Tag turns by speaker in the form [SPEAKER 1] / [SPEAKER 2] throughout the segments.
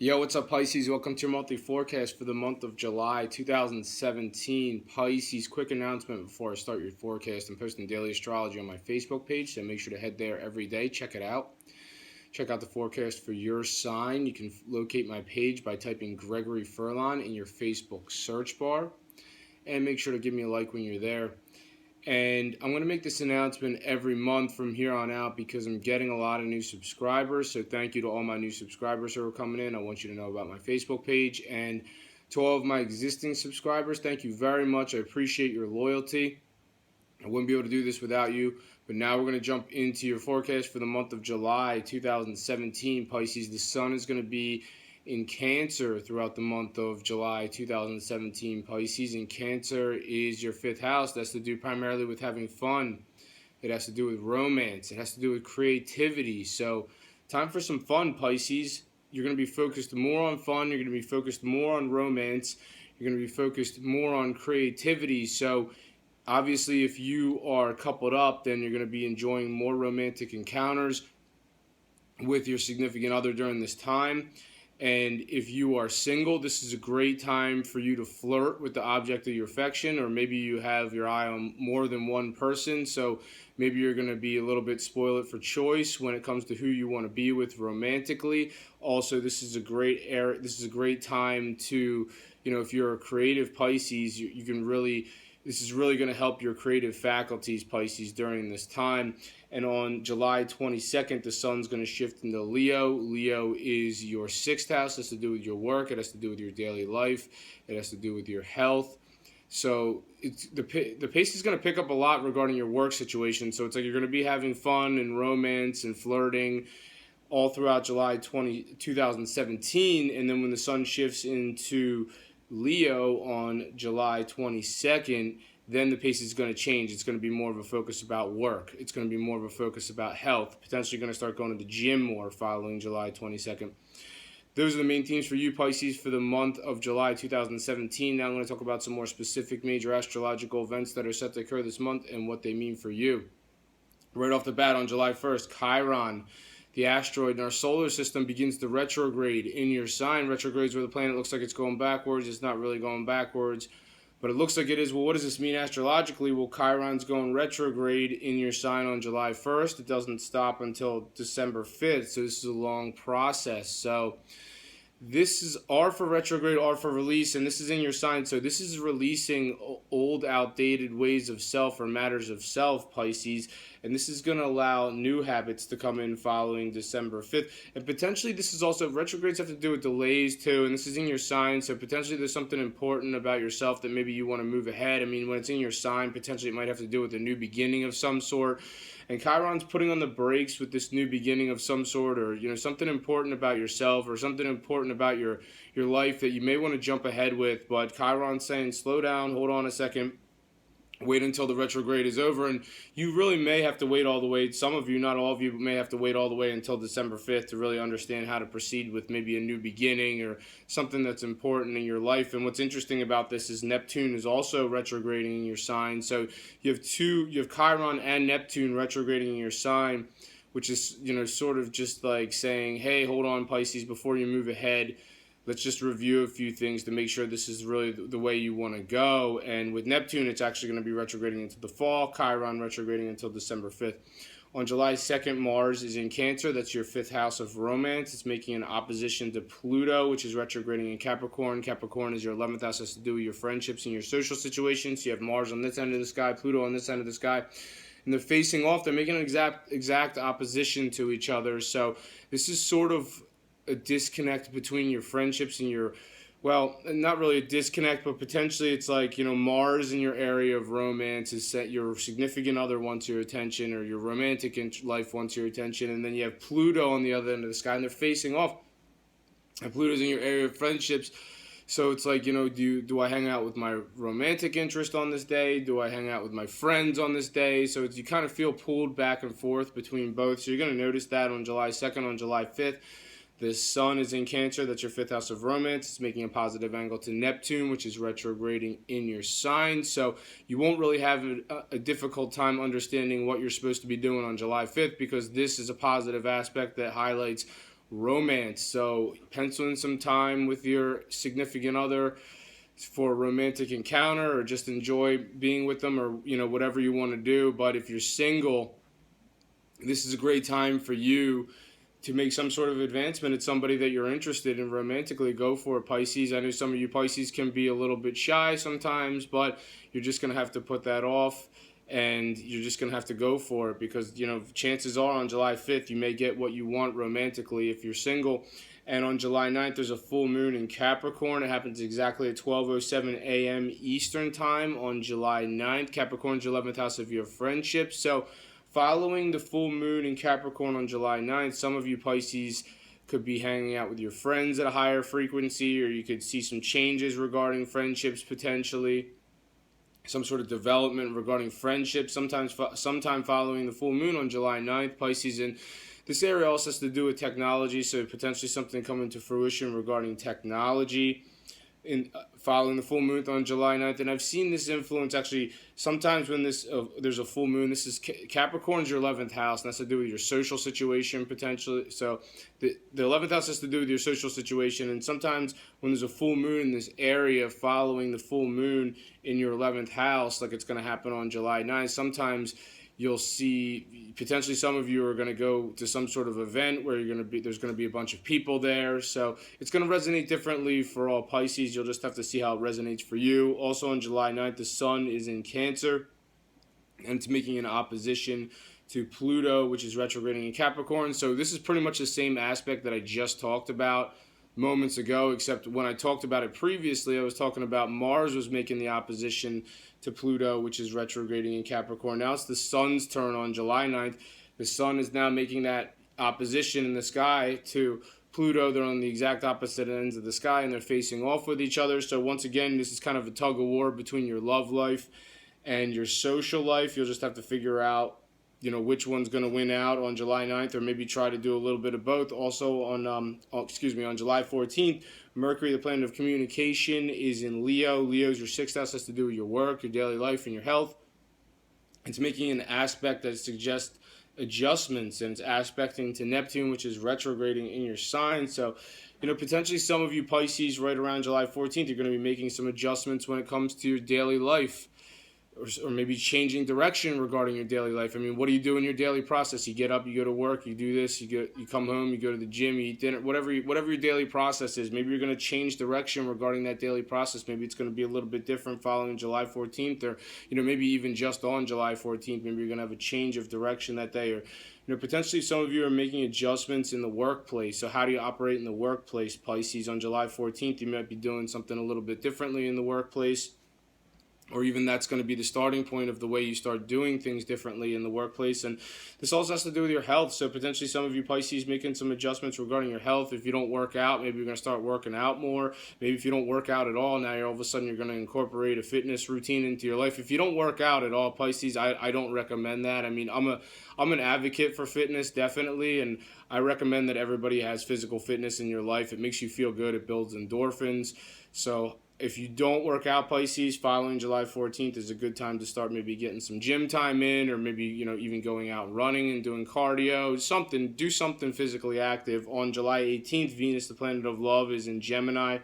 [SPEAKER 1] Yo, what's up, Pisces? Welcome to your monthly forecast for the month of July 2017. Pisces, quick announcement before I start your forecast. I'm posting daily astrology on my Facebook page, so make sure to head there every day. Check it out. Check out the forecast for your sign. You can locate my page by typing Gregory Furlan in your Facebook search bar. And make sure to give me a like when you're there. And I'm going to make this announcement every month from here on out because I'm getting a lot of new subscribers. So thank you to all my new subscribers who are coming in. I want you to know about my Facebook page. And to all of my existing subscribers, thank you very much. I appreciate your loyalty. I wouldn't be able to do this without you. But now we're going to jump into your forecast for the month of July 2017. Pisces, the sun is going to be in Cancer throughout the month of July 2017. Pisces, in Cancer is your fifth house. That's to do primarily with having fun. It has to do with romance. It has to do with creativity. So time for some fun, Pisces. You're going to be focused more on fun. You're going to be focused more on romance. You're going to be focused more on creativity. So obviously, if you are coupled up, then you're going to be enjoying more romantic encounters with your significant other during this time. And if you are single, this is a great time for you to flirt with the object of your affection, or maybe you have your eye on more than one person. So maybe you're going to be a little bit spoiled for choice when it comes to who you want to be with romantically. Also, this is a great This is a great time to, if you're a creative Pisces, you can really. This is really going to help your creative faculties, Pisces, during this time. And on July 22nd, the sun's going to shift into Leo. Leo is your sixth house. It has to do with your work. It has to do with your daily life. It has to do with your health. So the pace is going to pick up a lot regarding your work situation. So it's like you're going to be having fun and romance and flirting all throughout July 2017. And then when the sun shifts into Leo on July 22nd, then the pace is going to change. It's going to be more of a focus about work. It's going to be more of a focus about health. Potentially going to start going to the gym more following July 22nd. Those are the main themes for you, Pisces, for the month of July 2017. Now I'm going to talk about some more specific major astrological events that are set to occur this month and what they mean for you. Right off the bat, on July 1st, Chiron, the asteroid in our solar system, begins to retrograde in your sign. Retrogrades where the planet looks like it's going backwards. It's not really going backwards, but it looks like it is. Well, what does this mean astrologically? Well, Chiron's going retrograde in your sign on July 1st. It doesn't stop until December 5th, so this is a long process. So this is R for retrograde, R for release, and this is in your sign. So this is releasing old, outdated ways of self or matters of self, Pisces. And this is going to allow new habits to come in following December 5th. And potentially this is also, retrogrades have to do with delays too. And this is in your sign. So potentially there's something important about yourself that maybe you want to move ahead. I mean, when it's in your sign, potentially it might have to do with a new beginning of some sort. And Chiron's putting on the brakes with this new beginning of some sort, or something important about yourself or something important about your life that you may want to jump ahead with. But Chiron's saying, slow down, hold on a second, wait until the retrograde is over. And you really may have to wait all the way, some of you, not all of you, but may have to wait all the way until December 5th to really understand how to proceed with maybe a new beginning or something that's important in your life. And what's interesting about this is Neptune is also retrograding in your sign. So you have Chiron and Neptune retrograding in your sign, which is, sort of just like saying, hey, hold on, Pisces, before you move ahead, let's just review a few things to make sure this is really the way you want to go. And with Neptune, it's actually going to be retrograding into the fall. Chiron retrograding until December 5th. On July 2nd, Mars is in Cancer. That's your fifth house of romance. It's making an opposition to Pluto, which is retrograding in Capricorn. Capricorn is your 11th house, has to do with your friendships and your social situations. So you have Mars on this end of the sky, Pluto on this end of the sky. And they're facing off. They're making an exact opposition to each other. So this is sort of a disconnect between your friendships and your, well, not really a disconnect, but potentially it's like, Mars in your area of romance is set, your significant other wants your attention, or your romantic life wants your attention, and then you have Pluto on the other end of the sky, and they're facing off, and Pluto's in your area of friendships. So it's like, do I hang out with my romantic interest on this day? Do I hang out with my friends on this day? So you kind of feel pulled back and forth between both. So you're going to notice that on July 2nd, on July 5th. The sun is in Cancer. That's your fifth house of romance. It's making a positive angle to Neptune, which is retrograding in your sign. So you won't really have a difficult time understanding what you're supposed to be doing on July 5th, because this is a positive aspect that highlights romance. So pencil in some time with your significant other for a romantic encounter, or just enjoy being with them, or whatever you want to do. But if you're single, this is a great time for you to make some sort of advancement at somebody that you're interested in romantically. Go for it, Pisces. I know some of you Pisces can be a little bit shy sometimes, but you're just going to have to put that off, and you're just going to have to go for it, because chances are on July 5th you may get what you want romantically if you're single. And on July 9th there's a full moon in Capricorn. It happens exactly at 12:07 a.m. Eastern time on July 9th. Capricorn's your 11th house of your friendship. So following the full moon in Capricorn on July 9th, some of you Pisces could be hanging out with your friends at a higher frequency, or you could see some changes regarding friendships potentially, some sort of development regarding friendships sometime following the full moon on July 9th, Pisces. And this area also has to do with technology, so potentially something coming to fruition regarding technology in following the full moon on July 9th. And I've seen this influence actually sometimes when there's a full moon. This is Capricorn's your 11th house, and that's to do with your social situation potentially. So the 11th house has to do with your social situation, and sometimes when there's a full moon in this area following the full moon in your 11th house, like it's going to happen on July 9th, sometimes you'll see potentially some of you are going to go to some sort of event where there's going to be a bunch of people there. So it's going to resonate differently for all Pisces. You'll just have to see how it resonates for you. Also on July 9th, the sun is in Cancer, and it's making an opposition to Pluto, which is retrograding in Capricorn. So this is pretty much the same aspect that I just talked about moments ago, except when I talked about it previously, I was talking about Mars was making the opposition to Pluto, which is retrograding in Capricorn. Now it's the sun's turn on July 9th. The sun is now making that opposition in the sky to Pluto. They're on the exact opposite ends of the sky, and they're facing off with each other. So once again, this is kind of a tug of war between your love life and your social life. You'll just have to figure out which one's going to win out on July 9th, or maybe try to do a little bit of both. Also on July 14th, Mercury, the planet of communication, is in Leo. Leo's your 6th house, has to do with your work, your daily life, and your health. It's making an aspect that suggests adjustments, and it's aspecting to Neptune, which is retrograding in your sign. So potentially some of you Pisces right around July 14th, you're going to be making some adjustments when it comes to your daily life, or maybe changing direction regarding your daily life. I mean, what do you do in your daily process? You get up, you go to work, you do this, you come home, you go to the gym, you eat dinner, whatever your daily process is. Maybe you're going to change direction regarding that daily process. Maybe it's going to be a little bit different following July 14th, or maybe even just on July 14th. Maybe you're going to have a change of direction that day, or potentially some of you are making adjustments in the workplace. So how do you operate in the workplace, Pisces? On July 14th, you might be doing something a little bit differently in the workplace, or even that's going to be the starting point of the way you start doing things differently in the workplace. And this also has to do with your health. So potentially some of you Pisces making some adjustments regarding your health. If you don't work out, maybe you're going to start working out more.Maybe if you don't work out at all, now all of a sudden you're going to incorporate a fitness routine into your life. If you don't work out at all, Pisces, I don't recommend that. I mean, I'm an advocate for fitness, definitely, and I recommend that everybody has physical fitness in your life. It makes you feel good. It builds endorphins. So if you don't work out, Pisces, following July 14th is a good time to start maybe getting some gym time in, or maybe, even going out running and doing cardio, do something physically active. On July 18th, Venus, the planet of love, is in Gemini.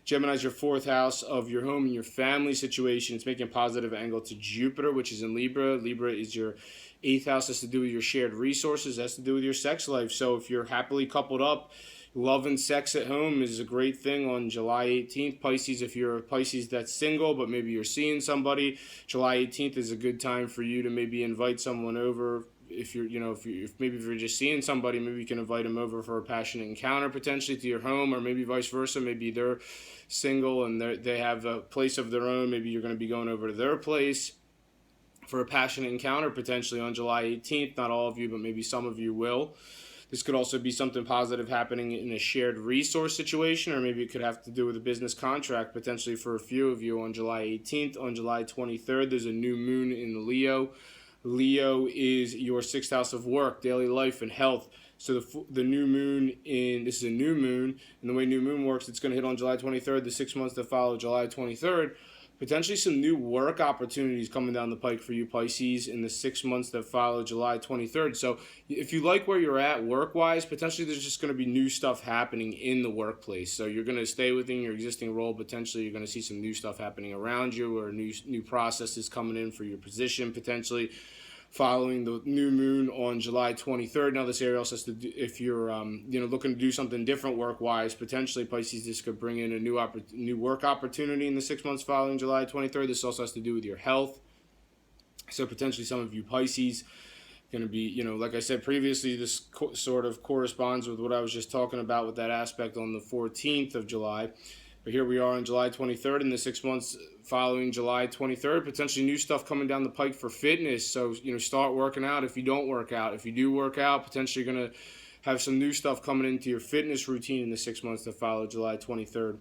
[SPEAKER 1] Gemini is your 4th house of your home and your family situation. It's making a positive angle to Jupiter, which is in Libra. Libra is your 8th house, has to do with your shared resources, has to do with your sex life. So if you're happily coupled up, love and sex at home is a great thing on July 18th. Pisces, if you're a Pisces that's single, but maybe you're seeing somebody, July 18th is a good time for you to maybe invite someone over. If you're just seeing somebody, maybe you can invite them over for a passionate encounter potentially to your home, or maybe vice versa. Maybe they're single and they have a place of their own. Maybe you're going to be going over to their place for a passionate encounter potentially on July 18th. Not all of you, but maybe some of you will. This could also be something positive happening in a shared resource situation, or maybe it could have to do with a business contract potentially for a few of you on July 18th. On July 23rd, there's a new moon in Leo. Leo is your 6th house of work, daily life, and health. So the new moon this is a new moon, and the way new moon works, it's going to hit on July 23rd. The 6 months that follow July 23rd, Potentially some new work opportunities coming down the pike for you, Pisces, in the 6 months that follow July 23rd. So if you like where you're at work-wise, potentially there's just going to be new stuff happening in the workplace. So you're going to stay within your existing role. Potentially you're going to see some new stuff happening around you, or new processes coming in for your position, potentially following the new moon on July 23rd. Now, this area also has to do, if you're looking to do something different work-wise, potentially Pisces, this could bring in a new work opportunity in the 6 months following July 23rd. This also has to do with your health. So potentially some of you Pisces going to be, like I said previously, this sort of corresponds with what I was just talking about with that aspect on the 14th of July. But here we are on July 23rd, in the 6 months following July 23rd, potentially new stuff coming down the pike for fitness. So, start working out if you don't work out. If you do work out, potentially you're going to have some new stuff coming into your fitness routine in the 6 months that follow July 23rd.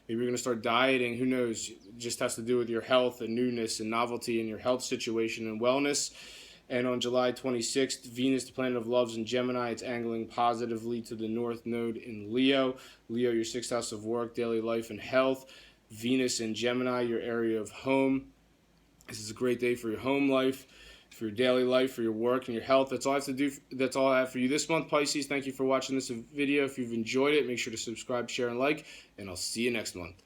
[SPEAKER 1] Maybe you're going to start dieting. Who knows? It just has to do with your health and newness and novelty in your health situation and wellness. And on July 26th, Venus, the planet of loves in Gemini, it's angling positively to the North Node in Leo. Leo, your 6th house of work, daily life, and health. Venus in Gemini, your area of home. This is a great day for your home life, for your daily life, for your work, and your health. That's all I have to do. That's all I have for you this month, Pisces. Thank you for watching this video. If you've enjoyed it, make sure to subscribe, share, and like, and I'll see you next month.